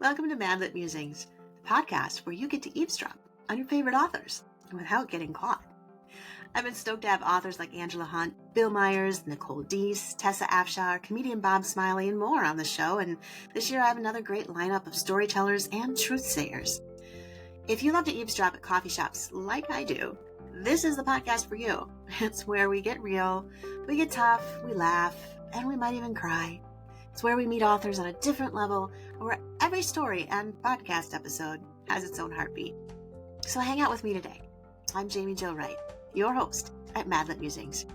Welcome to Madlit Musings, the podcast where you get to eavesdrop on your favorite authors without getting caught. I've been stoked to have authors like Angela Hunt, Bill Myers, Nicole Deese, Tessa Afshar, comedian Bob Smiley, and more on the show, and this year I have another great lineup of storytellers and truthsayers. If you love to eavesdrop at coffee shops like I do, this is the podcast for you. It's where we get real, we get tough, we laugh, and we might even cry. It's where we meet authors on a different level, where every story and podcast episode has its own heartbeat. So hang out with me today. I'm Jaime Wright, your host at Madlit Musings.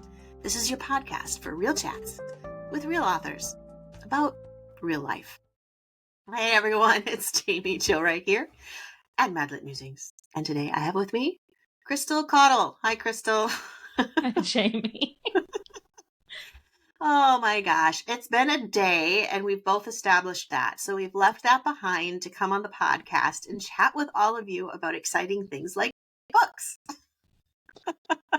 This is your podcast for real chats with real authors about real life. Hey everyone, it's Jaime Wright here at Madlit Musings. And today I have with me Crystal Caudill. Hi, Crystal. Hi, Jaime. Oh my gosh, it's been a day and we've both established that. So we've left that behind to come on the podcast and chat with all of you about exciting things like books.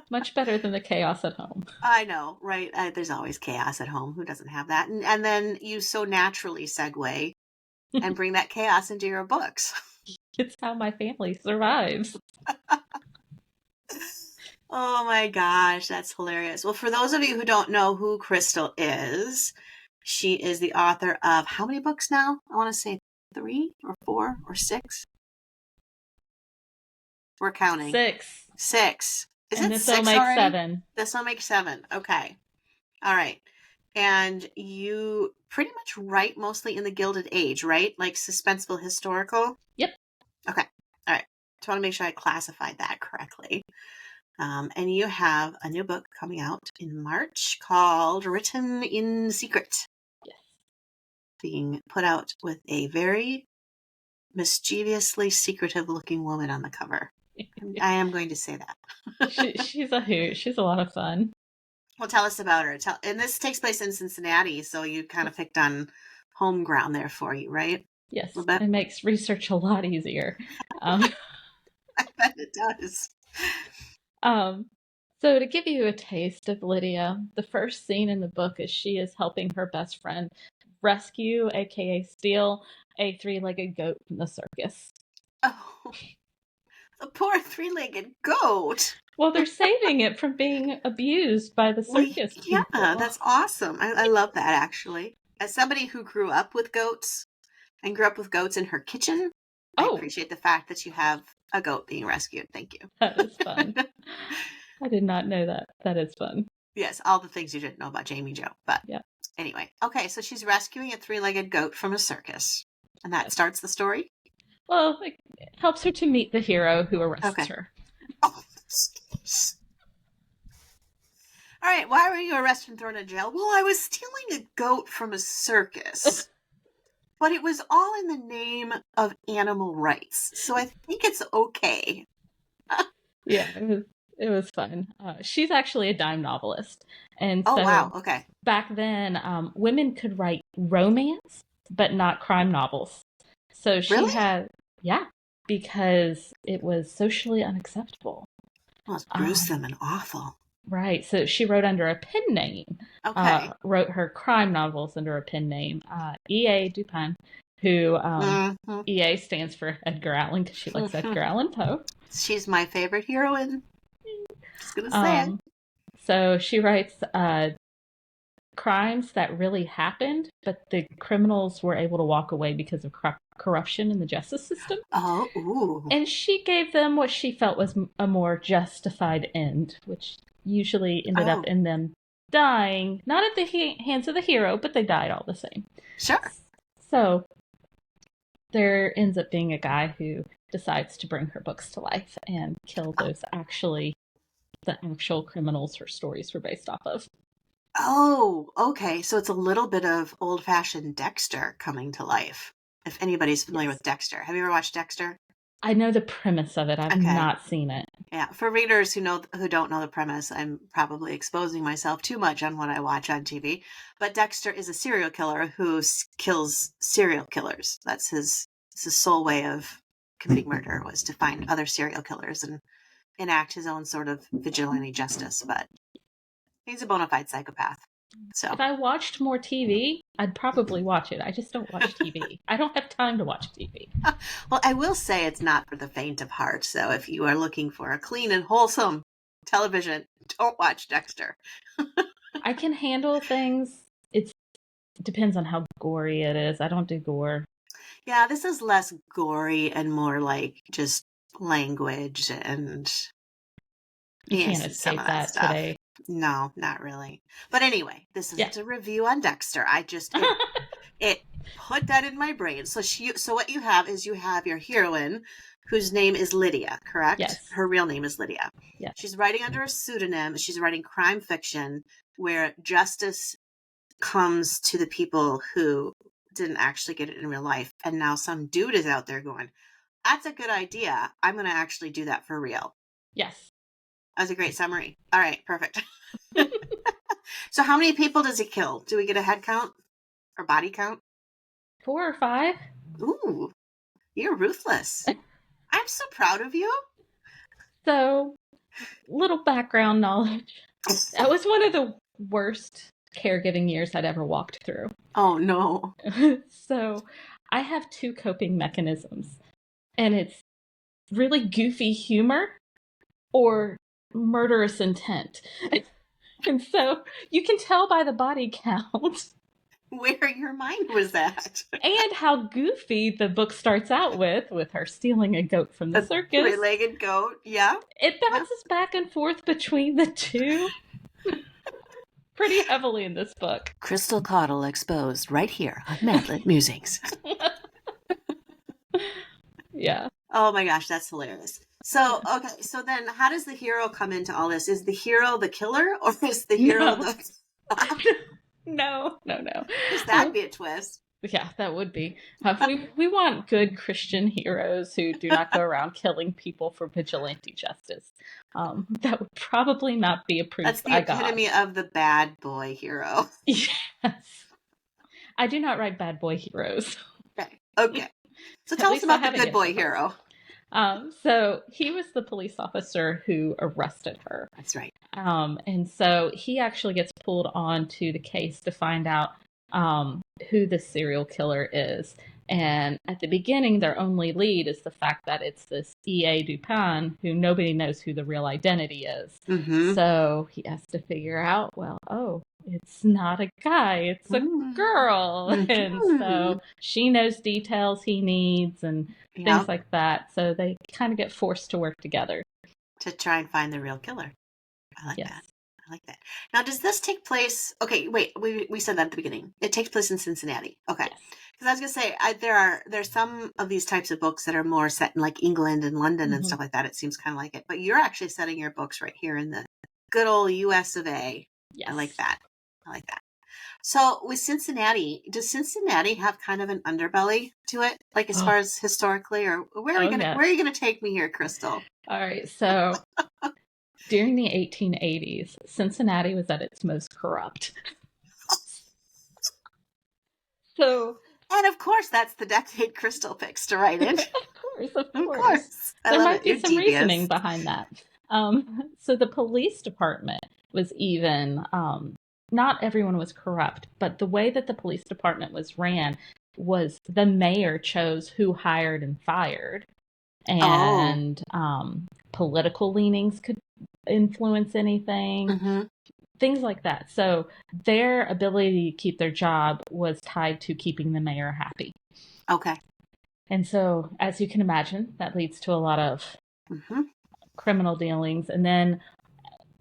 Much better than the chaos at home. I know, right? There's always chaos at home. Who doesn't have that? And then you so naturally segue and bring that chaos into your books. It's how my family survives. Oh my gosh, that's hilarious. Well, for those of you who don't know who Crystal is, she is the author of how many books now? I want to say 3 or 4 or 6. We're counting. 6. 6. Is and it this 6 will make already? 7. This will make 7. Okay. All right. And you pretty much write mostly in the Gilded Age, right? Like suspenseful historical? Yep. Okay. All right. Just want to make sure I classified that correctly. And you have a new book coming out in March called Written in Secret. Yes. Being put out with a very mischievously secretive looking woman on the cover. I am going to say that. She's a hoot. She's a lot of fun. Well, tell us about her. And this takes place in Cincinnati, so you kind of picked on home ground there for you, right? Yes, it makes research a lot easier. I bet it does. So to give you a taste of Lydia, the first scene in the book is she is helping her best friend rescue, aka steal, a 3-legged goat from the circus. Oh, the poor 3-legged goat. Well, they're saving it from being abused by the circus people. Yeah, that's awesome. I love that, actually. As somebody who grew up with goats and grew up with goats in her kitchen, I appreciate the fact that you have a goat being rescued. Thank you. That is fun. I did not know that. That is fun. Yes, all the things you didn't know about Jamie Jo. But yeah. Anyway, okay, so she's rescuing a 3-legged goat from a circus. And that starts the story? Well, it helps her to meet the hero who arrests her. Oh, all right, why were you arrested and thrown in jail? Well, I was stealing a goat from a circus. But it was all in the name of animal rights. So I think it's okay. Yeah, it was fun. She's actually a dime novelist. And so wow, okay. Back then, women could write romance, but not crime novels. So she had, because it was socially unacceptable. Well, it's gruesome and awful. Right. So she wrote under a pen name. Okay. Wrote her crime novels under a pen name. E.A. Dupin, who E.A. stands for Edgar Allan because she likes Edgar Allan Poe. She's my favorite heroine. Just gonna say it. So she writes crimes that really happened, but the criminals were able to walk away because of corruption in the justice system. Oh, ooh. And she gave them what she felt was a more justified end, which usually ended up in them dying, not at the hands of the hero, but they died all the same. Sure. So there ends up being a guy who decides to bring her books to life and kill those the actual criminals her stories were based off of. Oh, okay. So it's a little bit of old-fashioned Dexter coming to life. If anybody's familiar with Dexter. Have you ever watched Dexter? I know the premise of it. I've not seen it. Yeah, for readers who don't know the premise, I'm probably exposing myself too much on what I watch on TV. But Dexter is a serial killer who kills serial killers. That's his sole way of committing murder, was to find other serial killers and enact his own sort of vigilante justice. But he's a bona fide psychopath. So, If I watched more TV, I'd probably watch it. I just don't watch TV. I don't have time to watch TV. well, I will say it's not for the faint of heart. So if you are looking for a clean and wholesome television, don't watch Dexter. I can handle things. It depends on how gory it is. I don't do gore. Yeah, this is less gory and more like just language and You can't some escape of that that stuff. today. No, not really. But anyway, this isn't Yeah. a review on Dexter. I just it put that in my brain. So what you have is you have your heroine, whose name is Lydia, correct? Yes. Her real name is Lydia. Yeah. She's writing under a pseudonym. She's writing crime fiction where justice comes to the people who didn't actually get it in real life. And now some dude is out there going, that's a good idea. I'm going to actually do that for real. Yes. That was a great summary. All right, perfect. So how many people does he kill? Do we get a head count or body count? 4 or 5. Ooh, you're ruthless. I'm so proud of you. So, little background knowledge. That was one of the worst caregiving years I'd ever walked through. Oh, no. So, I have 2 coping mechanisms, and it's really goofy humor or murderous intent. And so, you can tell by the body count where your mind was at. And how goofy the book starts out with her stealing a goat from the circus. Three-legged goat, yeah. It bounces back and forth between the two pretty heavily in this book. Crystal Caudill exposed right here on Madlet Musings. Yeah. Oh my gosh, that's hilarious. So, okay, so then how does the hero come into all this? Is the hero the killer or is the hero the... No. Because that'd be a twist. Yeah, that would be. We want good Christian heroes who do not go around killing people for vigilante justice. That would probably not be approved That's the by God. epitome of the bad boy hero. Yes. I do not write bad boy heroes. Okay. So tell us about the good boy hero. So he was the police officer who arrested her. That's right. And so he actually gets pulled onto the case to find out who the serial killer is. And at the beginning, their only lead is the fact that it's this E.A. Dupin, who nobody knows who the real identity is. Mm-hmm. So he has to figure out, it's not a guy, it's a girl. Mm-hmm. And so she knows details he needs and things like that. So they kind of get forced to work together. To try and find the real killer. I like that. I like that. Now, does this take place... Okay, wait, we said that at the beginning. It takes place in Cincinnati. Okay. Because I was going to say, there's some of these types of books that are more set in like England and London and stuff like that. It seems kind of like it. But you're actually setting your books right here in the good old US of A. Yes. I like that. So with Cincinnati, does Cincinnati have kind of an underbelly to it? Like as far as historically, or where are you gonna take me here, Crystal? All right, so during the 1880s, Cincinnati was at its most corrupt. And of course, that's the decade Crystal picks to write in. Of course. There might be some reasoning behind that. So the police department was even, not everyone was corrupt, but the way that the police department was ran was the mayor chose who hired and fired. And political leanings could influence anything. Mm-hmm. Things like that. So their ability to keep their job was tied to keeping the mayor happy. Okay. And so, as you can imagine, that leads to a lot of criminal dealings. And then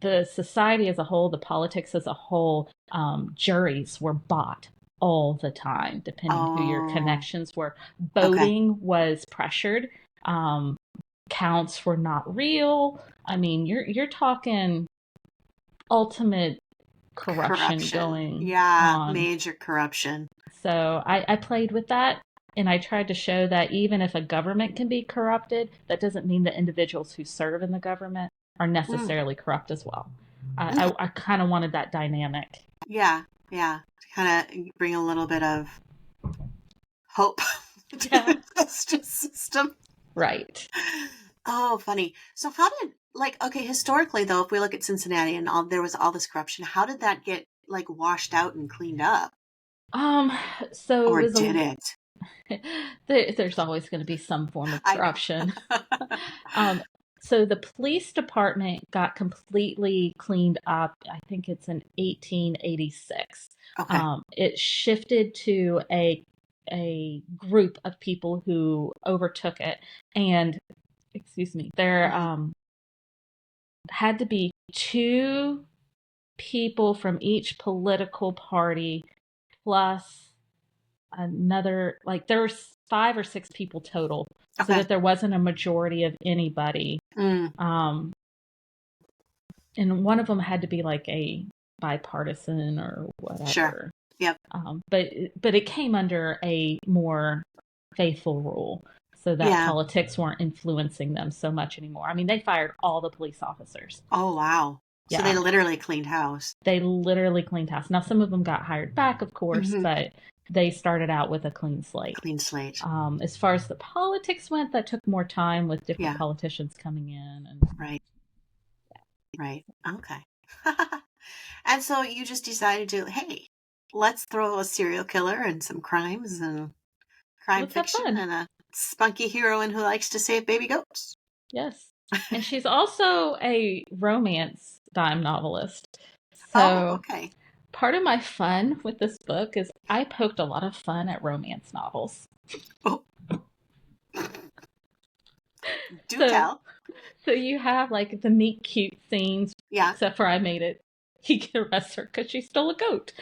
the society as a whole, the politics as a whole, juries were bought all the time, depending who your connections were. Voting was pressured. Counts were not real. I mean, you're talking ultimate corruption going on. Major corruption. So I played with that, and I tried to show that even if a government can be corrupted, that doesn't mean the individuals who serve in the government are necessarily corrupt as well. I kind of wanted that dynamic. Yeah. To kind of bring a little bit of hope to the justice system. Right. Oh, funny. So how did, historically though, if we look at Cincinnati and there was all this corruption, how did that get, like washed out and cleaned up? So Or it was did it? There's always going to be some form of I corruption. know. So the police department got completely cleaned up. I think it's in 1886. Okay. It shifted to a group of people who overtook it, and excuse me, there had to be 2 people from each political party plus another, like there were 5 or 6 people total, so Okay. that there wasn't a majority of anybody. And one of them had to be like a bipartisan or whatever. Sure. Yep. But it came under a more faithful rule, so that politics weren't influencing them so much anymore. I mean, they fired all the police officers. Oh, wow. Yeah. So they literally cleaned house. They literally cleaned house. Now, some of them got hired back, of course, but they started out with a clean slate. Clean slate. As far as the politics went, that took more time with different politicians coming in. And Right. Right. Okay. And so you just decided to, hey, let's throw a serial killer and some crimes and crime fiction and a spunky heroine who likes to save baby goats. Yes. And she's also a romance dime novelist. So okay. Part of my fun with this book is I poked a lot of fun at romance novels. Oh. Do tell. So you have like the meet cute scenes. Yeah. Except for I made it. He can arrest her because she stole a goat.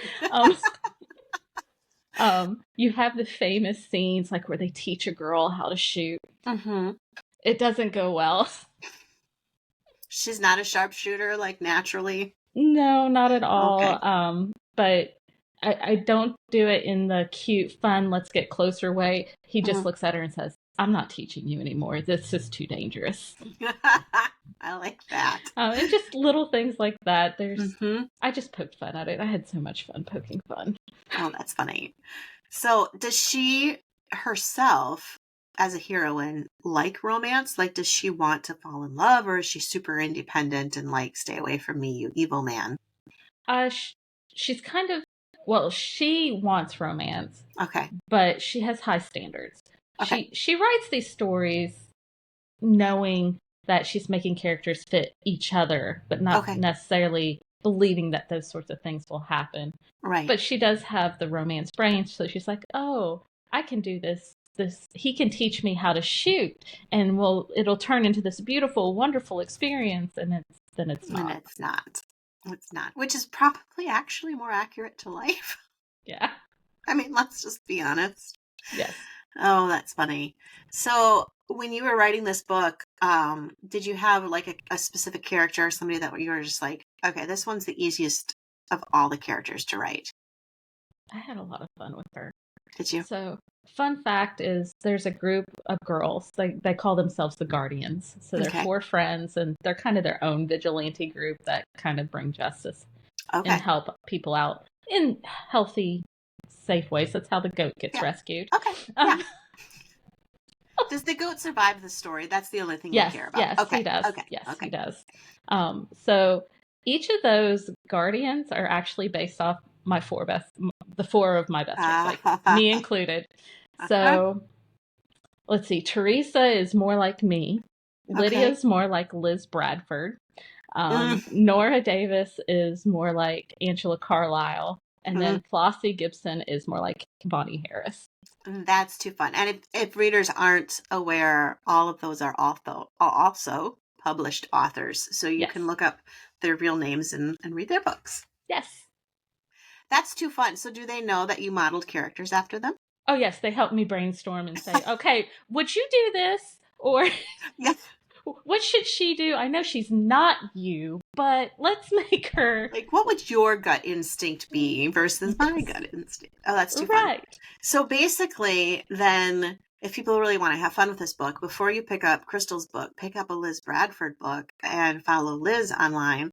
You have the famous scenes like where they teach a girl how to shoot. It doesn't go well. She's not a sharpshooter, like naturally. No, not at all. Okay. But I don't do it in the cute, fun, let's get closer way. He just looks at her and says, I'm not teaching you anymore. This is too dangerous. I like that. And just little things like that. I just poked fun at it. I had so much fun poking fun. Oh, that's funny. So does she herself, as a heroine, like romance? Like, does she want to fall in love, or is she super independent and like, stay away from me, you evil man? She's kind of, well, she wants romance. Okay. But she has high standards. Okay. She writes these stories knowing that she's making characters fit each other, but not necessarily believing that those sorts of things will happen. Right. But she does have the romance brain, so she's like, oh, I can do this. He can teach me how to shoot, and it'll turn into this beautiful, wonderful experience, and it's not. And it's not. It's not. Which is probably actually more accurate to life. Yeah. I mean, let's just be honest. Yes. Oh, that's funny. So when you were writing this book, did you have like a specific character or somebody that you were just like, okay, this one's the easiest of all the characters to write? I had a lot of fun with her. Did you? So, fun fact is there's a group of girls. They call themselves the Guardians. So they're 4 friends, and they're kind of their own vigilante group that kind of bring justice and help people out in healthy, safe ways. That's how the goat gets rescued. Okay. Yeah. Does the goat survive the story? That's the only thing you care about. Yes, he does. Okay. Yes, he does. So each of those guardians are actually based off the 4 of my best friends, like me included. So let's see. Teresa is more like me. Lydia's more like Liz Bradford. Nora Davis is more like Angela Carlisle. And then Flossie Gibson is more like Bonnie Harris. That's too fun. And if readers aren't aware, all of those are also published authors. So you can look up their real names and read their books. Yes. That's too fun. So do they know that you modeled characters after them? Oh, yes. They help me brainstorm and say, okay, would you do this? Or what should she do? I know she's not you, but let's make her. Like, what would your gut instinct be versus my gut instinct? Oh, that's too fun. Right. So basically, then, if people really want to have fun with this book, before you pick up Crystal's book, pick up a Liz Bradford book and follow Liz online.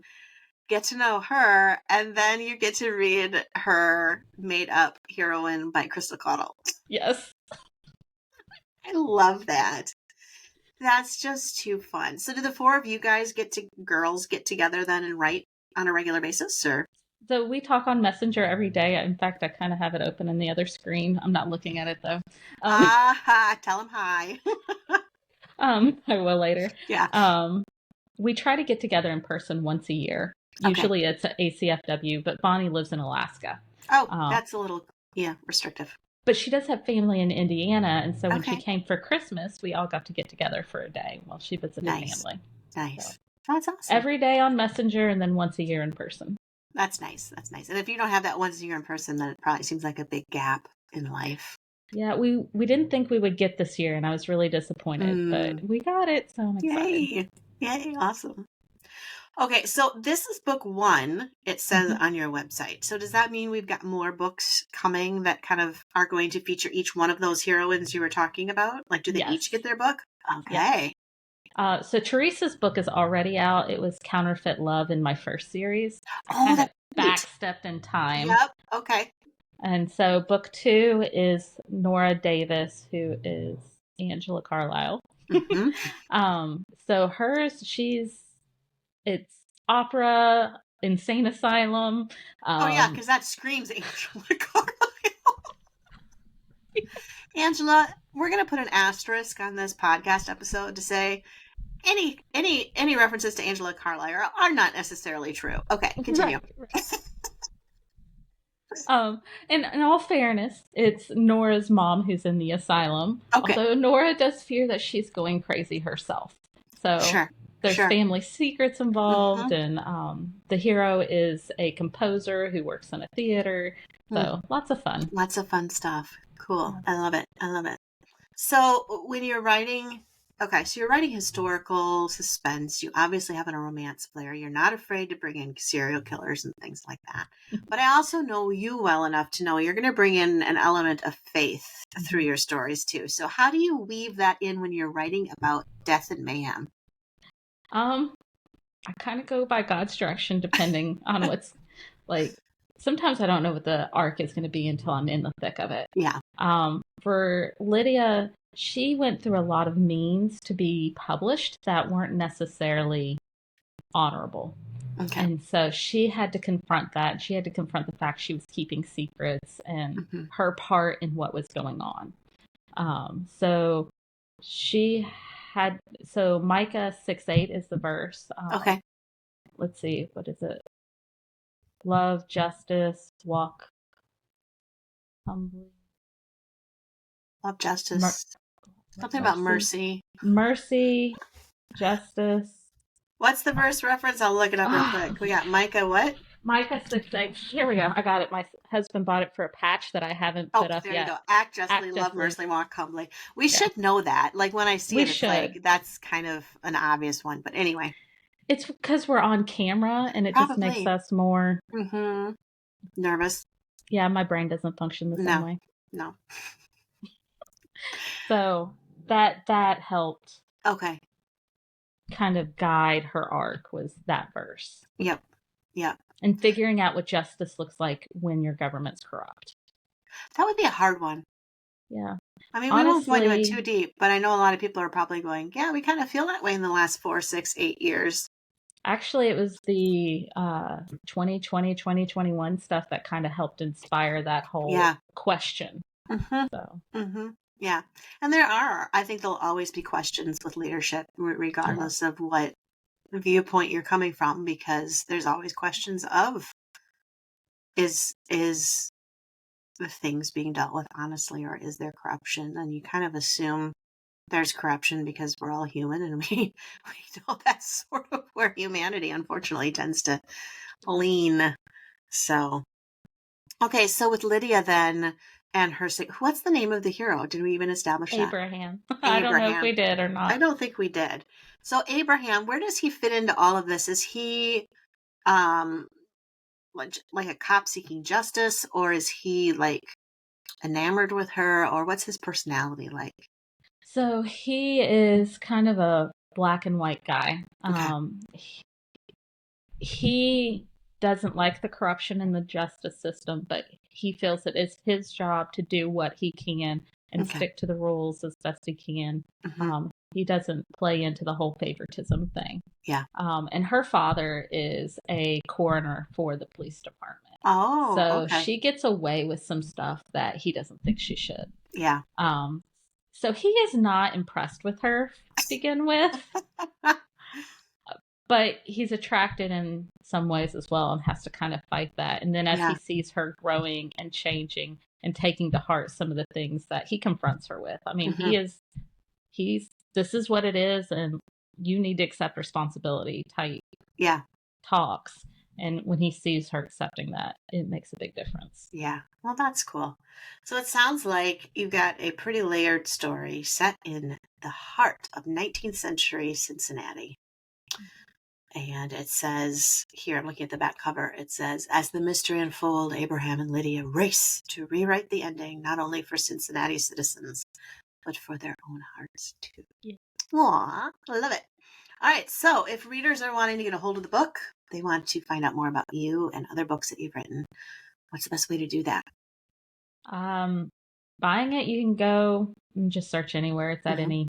Get to know her, and then you get to read her made-up heroine by Crystal Caudill. Yes. I love that. That's just too fun. So do the 4 of you guys girls get together then and write on a regular basis, or? So we talk on Messenger every day. In fact, I kind of have it open in the other screen. I'm not looking at it though. Tell him hi. I will later. Yeah. We try to get together in person once a year. Usually it's ACFW, but Bonnie lives in Alaska. Oh, that's a little, restrictive. But she does have family in Indiana, and so when she came for Christmas, we all got to get together for a day while she visited family. Nice. So, that's awesome. Every day on Messenger and then once a year in person. That's nice. And if you don't have that once a year in person, then it probably seems like a big gap in life. Yeah, we didn't think we would get this year, and I was really disappointed, but we got it, so I'm excited. Yay, awesome. Okay, so this is book 1, it says on your website. So does that mean we've got more books coming that kind of are going to feature each one of those heroines you were talking about? Like, do they each get their book? Okay. Yes. So Teresa's book is already out. It was Counterfeit Love in my first series. I kind of backstepped in time. Yep, okay. And so book 2 is Nora Davis, who is Angela Carlisle. So hers, it's opera, insane asylum. Because that screams Angela Carlisle. Angela, we're going to put an asterisk on this podcast episode to say any references to Angela Carlisle are not necessarily true. Okay, continue. Right. In all fairness, it's Nora's mom who's in the asylum. Although Nora does fear that she's going crazy herself. So there's family secrets involved, and the hero is a composer who works in a theater. So lots of fun. Lots of fun stuff. Cool. I love it. So when you're writing, so you're writing historical suspense. You obviously have a romance flair. You're not afraid to bring in serial killers and things like that. But I also know you well enough to know you're going to bring in an element of faith through your stories too. So how do you weave that in when you're writing about death and mayhem? I kind of go by God's direction, depending on what's like. Sometimes I don't know what the arc is going to be until I'm in the thick of it. Yeah. For Lydia, she went through a lot of means to be published that weren't necessarily honorable. Okay. And so she had to confront that. She had to confront the fact she was keeping secrets and her part in what was going on. So Micah 6:8 is the verse. Let's see, what is it? Love, justice, walk humbly. Love, justice. Something about mercy. Mercy, justice. What's the verse reference? I'll look it up real quick. We got Micah what? Micah 6:8. Here we go. I got it. My husband bought it for a patch that I haven't put up yet. There you go. Act justly, love mercifully, walk humbly. We should know that. Like when I see it, it's like that's kind of an obvious one. But anyway. It's because we're on camera and it just makes us more nervous. Yeah, my brain doesn't function the same way. No. So that helped. Okay. Kind of guide her arc was that verse. Yep. And figuring out what justice looks like when your government's corrupt. That would be a hard one. Yeah. I mean, honestly, we won't go into it too deep, but I know a lot of people are probably going, yeah, we kind of feel that way in the last 4, 6, 8 years. Actually, it was the 2020, 2021 stuff that kind of helped inspire that whole question. So. Yeah. And I think there'll always be questions with leadership, regardless of what viewpoint you're coming from, because there's always questions of, is the things being dealt with honestly, or is there corruption? And you kind of assume there's corruption because we're all human, and we know that's sort of where humanity unfortunately tends to lean. So, okay, so with Lydia then, and her, what's the name of the hero? Did we even establish that? Abraham. I don't know if we did or not. I don't think we did. So Abraham, where does he fit into all of this? Is he like a cop seeking justice, or is he like enamored with her, or what's his personality like? So he is kind of a black and white guy. He doesn't like the corruption in the justice system, but he feels it is his job to do what he can and stick to the rules as best he can. He doesn't play into the whole favoritism thing. Yeah. And her father is a coroner for the police department. Oh, so okay. She gets away with some stuff that he doesn't think she should. Yeah. So he is not impressed with her to begin with. But he's attracted in some ways as well and has to kind of fight that. And then as he sees her growing and changing and taking to heart some of the things that he confronts her with. I mean, this is what it is, and you need to accept responsibility type talks. And when he sees her accepting that, it makes a big difference. Yeah. Well, that's cool. So it sounds like you've got a pretty layered story set in the heart of 19th century Cincinnati. And it says here, I'm looking at the back cover, it says, as the mystery unfolds, Abraham and Lydia race to rewrite the ending, not only for Cincinnati citizens, but for their own hearts too. Yeah. Aw, I love it. All right. So if readers are wanting to get a hold of the book, they want to find out more about you and other books that you've written, what's the best way to do that? Buying it, you can go and just search anywhere. It's at any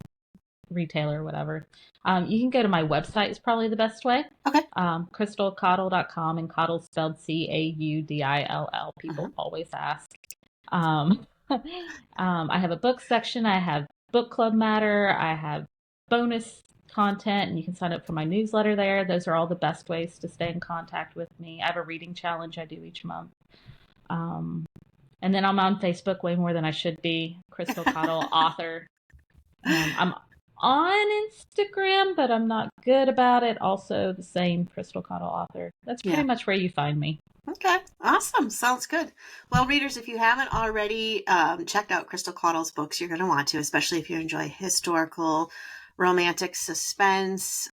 retailer or whatever. You can go to my website is probably the best way. Okay. crystalcaudill.com, and Caudill spelled Caudill. People always ask. I have a book section. I have book club matter. I have bonus content, and you can sign up for my newsletter there. Those are all the best ways to stay in contact with me. I have a reading challenge I do each month. And then I'm on Facebook way more than I should be. Crystal Caudill, author. I'm on Instagram, but I'm not good about it. Also, the same, Crystal Caudill, author. That's pretty much where you find me. Okay, awesome. Sounds good. Well, readers, if you haven't already checked out Crystal Caudill's books, you're going to want to, especially if you enjoy historical, romantic suspense.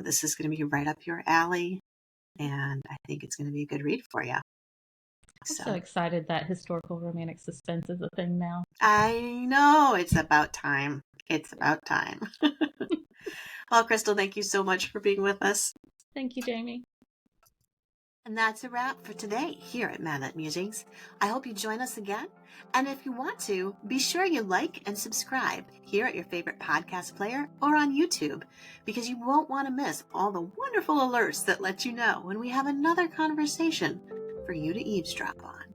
This is going to be right up your alley, and I think it's going to be a good read for you. I'm so excited that historical romantic suspense is a thing now. I know. It's about time. It's about time. Well, Crystal, thank you so much for being with us. Thank you, Jamie. And that's a wrap for today here at Madlet Musings. I hope you join us again. And if you want to, be sure you like and subscribe here at your favorite podcast player or on YouTube, because you won't want to miss all the wonderful alerts that let you know when we have another conversation for you to eavesdrop on.